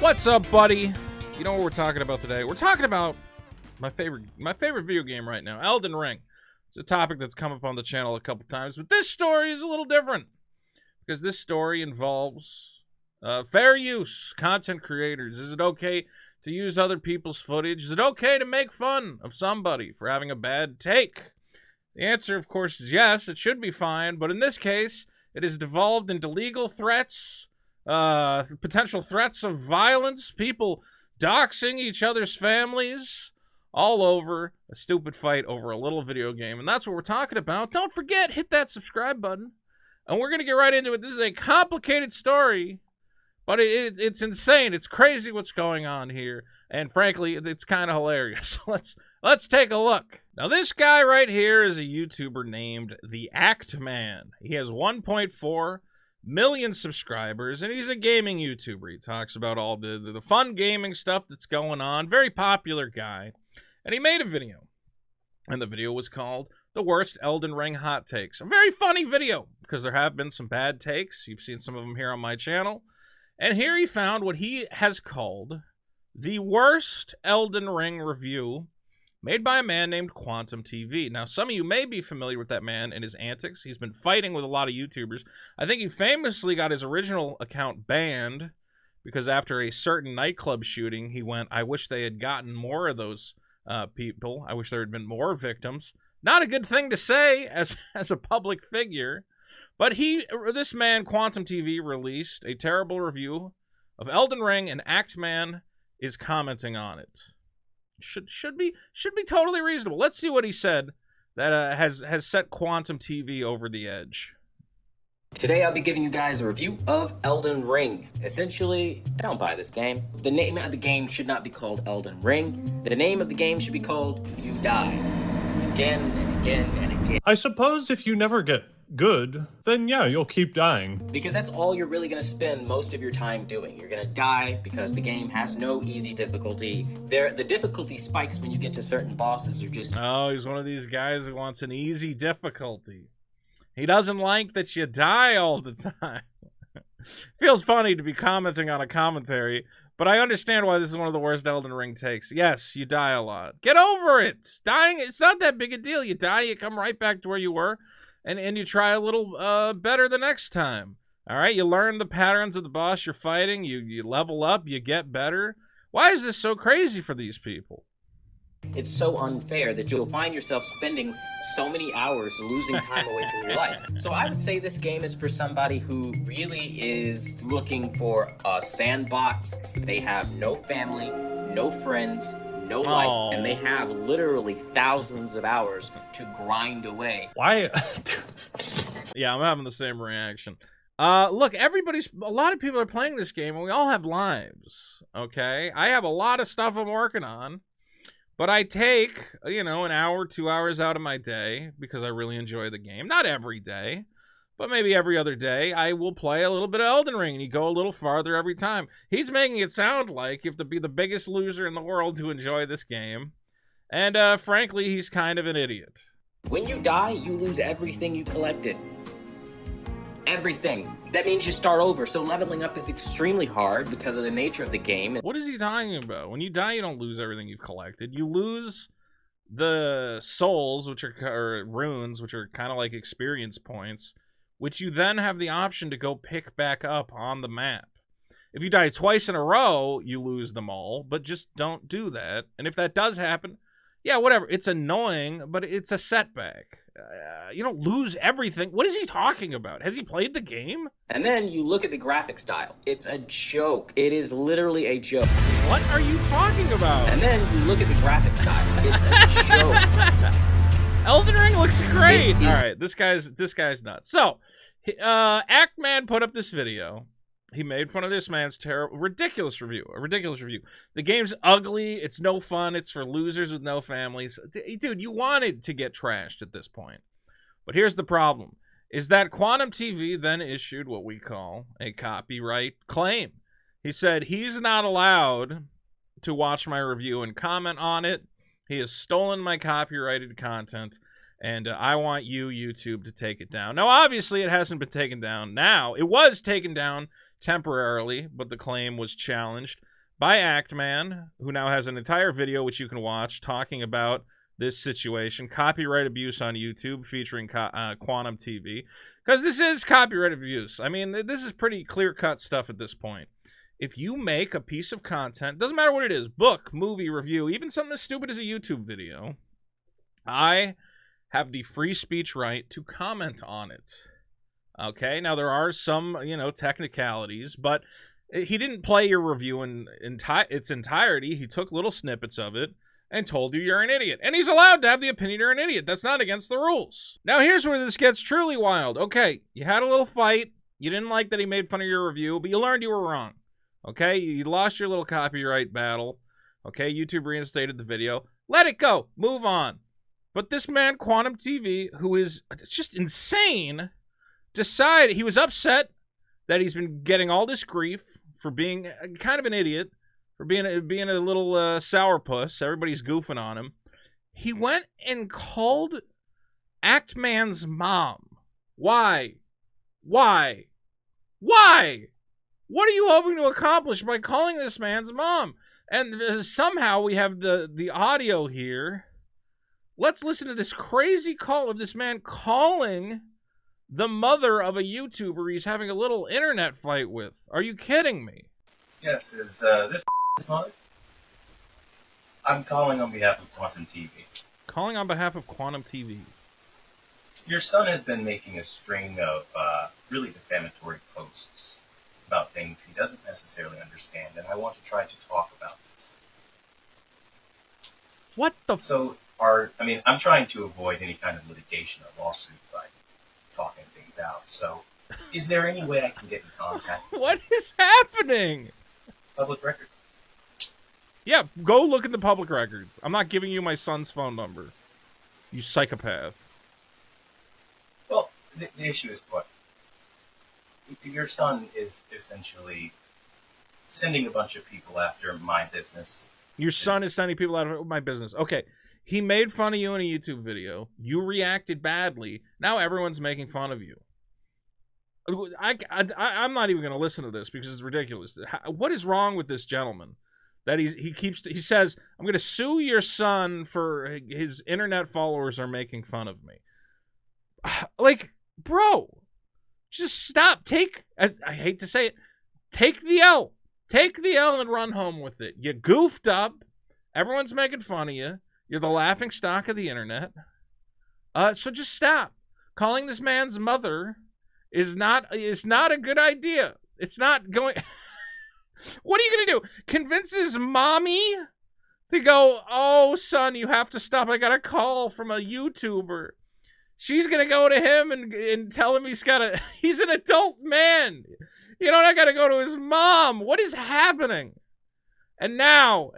What's up, buddy? You know what we're talking about today? We're talking about my favorite video game right now, Elden Ring. It's a topic that's come up on the channel a couple times, but this story is a little different because this story involves fair use, content creators. Is it okay to use other people's footage? Is it okay to make fun of somebody for having a bad take? The answer, of course, is yes. It should be fine, but in this case, it has devolved into legal threats, potential threats of violence, people doxing each other's families, all over a stupid fight over a little video game. And that's what we're talking about. Don't forget, hit that subscribe button. And we're going to get right into it. This is a complicated story, but it's insane. It's crazy what's going on here. And frankly, it's kind of hilarious. Let's take a look. Now, this guy right here is a YouTuber named The Act Man. He has 1.4 million subscribers, and he's a gaming YouTuber. He talks about all the fun gaming stuff that's going on. Very popular guy. And he made a video. And the video was called The Worst Elden Ring Hot Takes. A very funny video, because there have been some bad takes. You've seen some of them here on my channel. And here he found what he has called the worst Elden Ring review made by a man named Quantum TV. Now, some of you may be familiar with that man and his antics. He's been fighting with a lot of YouTubers. I think he famously got his original account banned because after a certain nightclub shooting, he went, I wish they had gotten more of those people. I wish there had been more victims. Not a good thing to say as a public figure. But this man, Quantum TV, released a terrible review of Elden Ring, and Act Man is commenting on it. Should be totally reasonable. Let's see what he said that has set Quantum TV over the edge. Today I'll be giving you guys a review of Elden Ring. Essentially, I don't buy this game. The name of the game should not be called Elden Ring. The name of the game should be called You Die. Again and again and again. I suppose if you never get good, then yeah, you'll keep dying. Because that's all you're really going to spend most of your time doing. You're going to die because the game has no easy difficulty. The difficulty spikes when you get to certain bosses. You're just... Oh, he's one of these guys who wants an easy difficulty. He doesn't like that you die all the time. Feels funny to be commenting on a commentary, but I understand why this is one of the worst Elden Ring takes. Yes, you die a lot. Get over it. Dying, it's not that big a deal. You die, you come right back to where you were. And you try a little better the next time. All right, you learn the patterns of the boss you're fighting. You level up, you get better. Why is this so crazy for these people? It's so unfair that you'll find yourself spending so many hours losing time away from your life. So I would say this game is for somebody who really is looking for a sandbox. They have no family, no friends, no life, and they have literally thousands of hours to grind away. Why? Yeah, I'm having the same reaction. Look, a lot of people are playing this game, and we all have lives, okay? I have a lot of stuff I'm working on, but I take, an hour, 2 hours out of my day because I really enjoy the game. Not every day, but maybe every other day, I will play a little bit of Elden Ring, and you go a little farther every time. He's making it sound like you have to be the biggest loser in the world to enjoy this game. And, frankly, he's kind of an idiot. When you die, you lose everything you collected. Everything. That means you start over, so leveling up is extremely hard because of the nature of the game. What is he talking about? When you die, you don't lose everything you've collected. You lose the souls, or runes, which are kind of like experience points, which you then have the option to go pick back up on the map. If you die twice in a row, you lose them all, but just don't do that. And if that does happen, yeah, whatever. It's annoying, but it's a setback. You don't lose everything. What is he talking about? Has he played the game? And then you look at the graphic style. It's a joke. It is literally a joke. What are you talking about? And then you look at the graphic style. It's a joke. Elden Ring looks great. All right, this guy's nuts. So, Act Man put up this video. He made fun of this man's ridiculous review. The game's ugly. It's no fun. It's for losers with no families. Dude, you wanted to get trashed at this point. But here's the problem, is that Quantum TV then issued what we call a copyright claim. He said he's not allowed to watch my review and comment on it. He has stolen my copyrighted content, and I want you, YouTube, to take it down. Now, obviously, it hasn't been taken down now. It was taken down temporarily, but the claim was challenged. by Actman, who now has an entire video which you can watch talking about this situation, copyright abuse on YouTube featuring Quantum TV, because this is copyright abuse. I mean, this is pretty clear-cut stuff at this point. If you make a piece of content, doesn't matter what it is, book, movie, review, even something as stupid as a YouTube video, I have the free speech right to comment on it. Okay, now there are some, technicalities, but he didn't play your review in its entirety. He took little snippets of it and told you you're an idiot. And he's allowed to have the opinion you're an idiot. That's not against the rules. Now here's where this gets truly wild. Okay, you had a little fight. You didn't like that he made fun of your review, but you learned you were wrong. Okay, you lost your little copyright battle. Okay, YouTube reinstated the video. Let it go. Move on. But this man, Quantum TV, who is just insane, decided he was upset that he's been getting all this grief for being kind of an idiot, for being a little sourpuss. Everybody's goofing on him. He went and called Actman's mom. Why? Why? Why? What are you hoping to accomplish by calling this man's mom? And somehow we have the audio here. Let's listen to this crazy call of this man calling the mother of a YouTuber he's having a little internet fight with. Are you kidding me? Yes, is this his mother? I'm calling on behalf of Quantum TV. Calling on behalf of Quantum TV. Your son has been making a string of really defamatory posts about things he doesn't necessarily understand, and I want to try to talk about this. What the? I'm trying to avoid any kind of litigation or lawsuit by talking things out. So, is there any way I can get in contact? What is happening? Public records. Yeah, go look at the public records. I'm not giving you my son's phone number. You psychopath. Well, the issue is what? Your son is essentially sending a bunch of people after my business. Your son is sending people out of my business. Okay. He made fun of you in a YouTube video. You reacted badly. Now everyone's making fun of you. I'm not even going to listen to this because it's ridiculous. What is wrong with this gentleman? That he says, I'm going to sue your son for his internet followers are making fun of me. Like, bro, just stop. I hate to say it, take the L. Take the L and run home with it. You goofed up. Everyone's making fun of you. You're the laughing stock of the internet. So just stop. Calling this man's mother is not a good idea. It's not going... What are you going to do? Convince his mommy to go, oh, son, you have to stop. I got a call from a YouTuber. She's going to go to him and tell him he's an adult man. I got to go to his mom. What is happening? And now,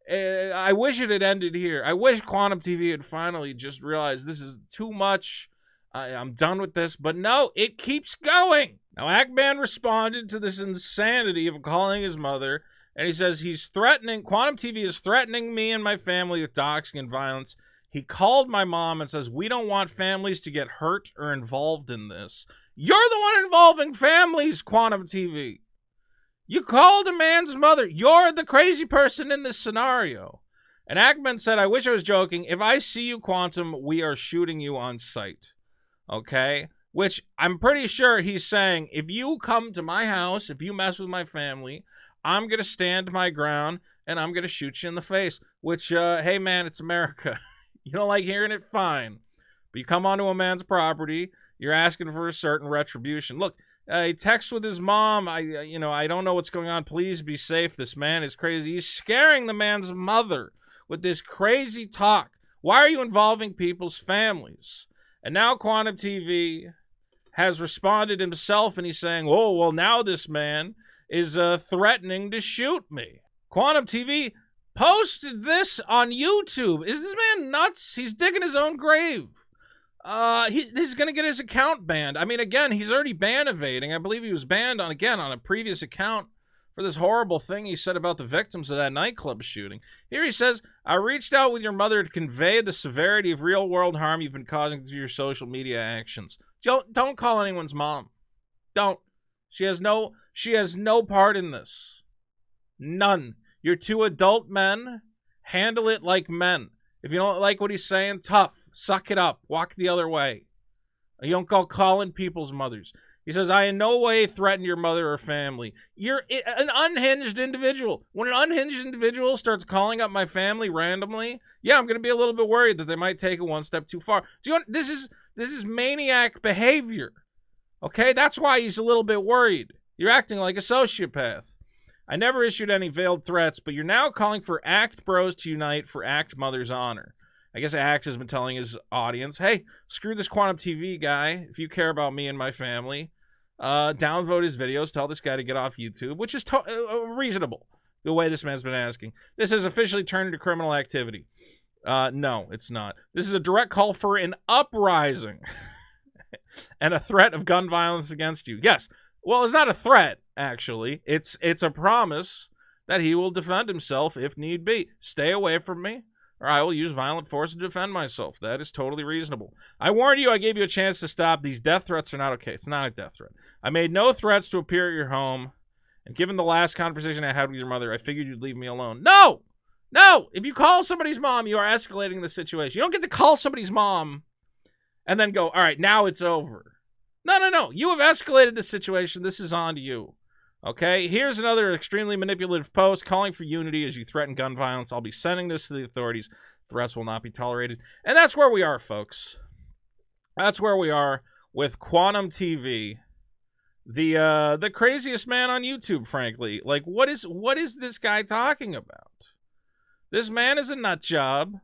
I wish it had ended here. I wish Quantum TV had finally just realized this is too much. I'm done with this. But no, it keeps going. Now, Actman responded to this insanity of calling his mother, and he says Quantum TV is threatening me and my family with doxing and violence. He called my mom and says, we don't want families to get hurt or involved in this. You're the one involving families, Quantum TV. You called a man's mother. You're the crazy person in this scenario. And Actman said, I wish I was joking. If I see you, Quantum, we are shooting you on sight. Okay? Which I'm pretty sure he's saying, if you come to my house, if you mess with my family, I'm going to stand my ground and I'm going to shoot you in the face. Which, hey man, it's America. You don't like hearing it? Fine. But you come onto a man's property, you're asking for a certain retribution. Look, he texts with his mom. I don't know what's going on. Please be safe. This man is crazy. He's scaring the man's mother with this crazy talk. Why are you involving people's families? And now Quantum TV has responded himself, and he's saying, oh, well, now this man is threatening to shoot me. Quantum TV posted this on YouTube. Is this man nuts? He's digging his own grave. He's going to get his account banned. I mean, again, he's already ban evading. I believe he was banned on a previous account for this horrible thing he said about the victims of that nightclub shooting. Here he says, I reached out with your mother to convey the severity of real-world harm you've been causing through your social media actions. Don't call anyone's mom. Don't. She has no part in this. None. You're two adult men. Handle it like men. If you don't like what he's saying, tough. Suck it up. Walk the other way. You don't go calling people's mothers. He says, I in no way threaten your mother or family. You're an unhinged individual. When an unhinged individual starts calling up my family randomly, yeah, I'm going to be a little bit worried that they might take it one step too far. This is maniac behavior. Okay? That's why he's a little bit worried. You're acting like a sociopath. I never issued any veiled threats, but you're now calling for ACT bros to unite for ACT mother's honor. I guess ACT has been telling his audience, hey, screw this Quantum TV guy. If you care about me and my family, downvote his videos, tell this guy to get off YouTube, which is reasonable, the way this man's been asking. This has officially turned into criminal activity. No, it's not. This is a direct call for an uprising and a threat of gun violence against you. Yes. Well, it's not a threat, actually. It's a promise that he will defend himself if need be. Stay away from me, or I will use violent force to defend myself. That is totally reasonable. I warned you. I gave you a chance to stop. These death threats are not okay. It's not a death threat. I made no threats to appear at your home, and given the last conversation I had with your mother, I figured you'd leave me alone. No! No! If you call somebody's mom, you are escalating the situation. You don't get to call somebody's mom and then go, all right, now it's over. No. You have escalated the situation. This is on to you. Okay? Here's another extremely manipulative post calling for unity as you threaten gun violence. I'll be sending this to the authorities. Threats will not be tolerated. And that's where we are, folks. That's where we are with Quantum TV. The craziest man on YouTube, frankly. Like, what is this guy talking about? This man is a nut job.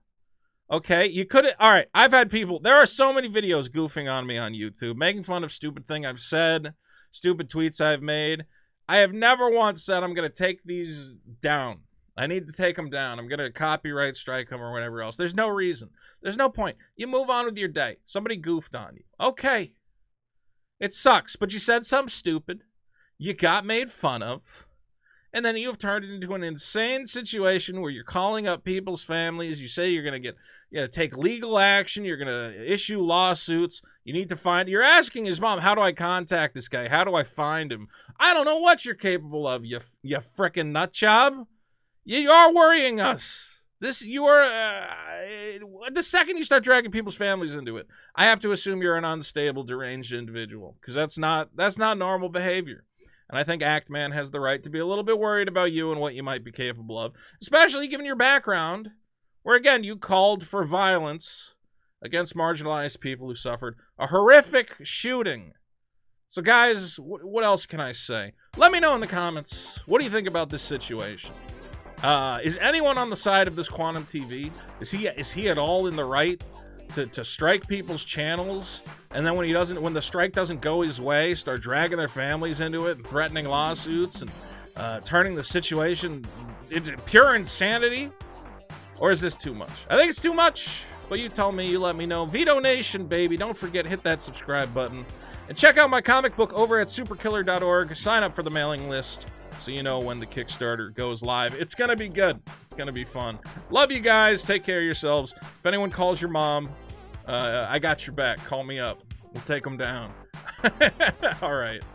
Okay, you could have... All right, I've had people... There are so many videos goofing on me on YouTube, making fun of stupid thing I've said, stupid tweets I've made. I have never once said I'm going to take these down. I need to take them down. I'm going to copyright strike them or whatever else. There's no reason. There's no point. You move on with your day. Somebody goofed on you. Okay. It sucks, but you said something stupid. You got made fun of. And then you've turned it into an insane situation where you're calling up people's families. You say you're going to take legal action. You're going to issue lawsuits. You need to find... You're asking his mom, how do I contact this guy? How do I find him? I don't know what you're capable of, you frickin' nut job. You are worrying us. You are... the second you start dragging people's families into it, I have to assume you're an unstable, deranged individual. Because that's not normal behavior. And I think ACT Man has the right to be a little bit worried about you and what you might be capable of, especially given your background, where, again, you called for violence against marginalized people who suffered a horrific shooting. So, guys, what else can I say? Let me know in the comments. What do you think about this situation? Is anyone on the side of this Quantum TV? Is he at all in the right to strike people's channels, and then when the strike doesn't go his way, start dragging their families into it and threatening lawsuits and turning the situation into pure insanity? Or is this too much? I think it's too much, but you tell me, you let me know. Veto Nation, baby. Don't forget, hit that subscribe button. And check out my comic book over at superkiller.org. Sign up for the mailing list so you know when the Kickstarter goes live. It's going to be good. It's going to be fun. Love you guys. Take care of yourselves. If anyone calls your mom, I got your back. Call me up. We'll take them down. All right.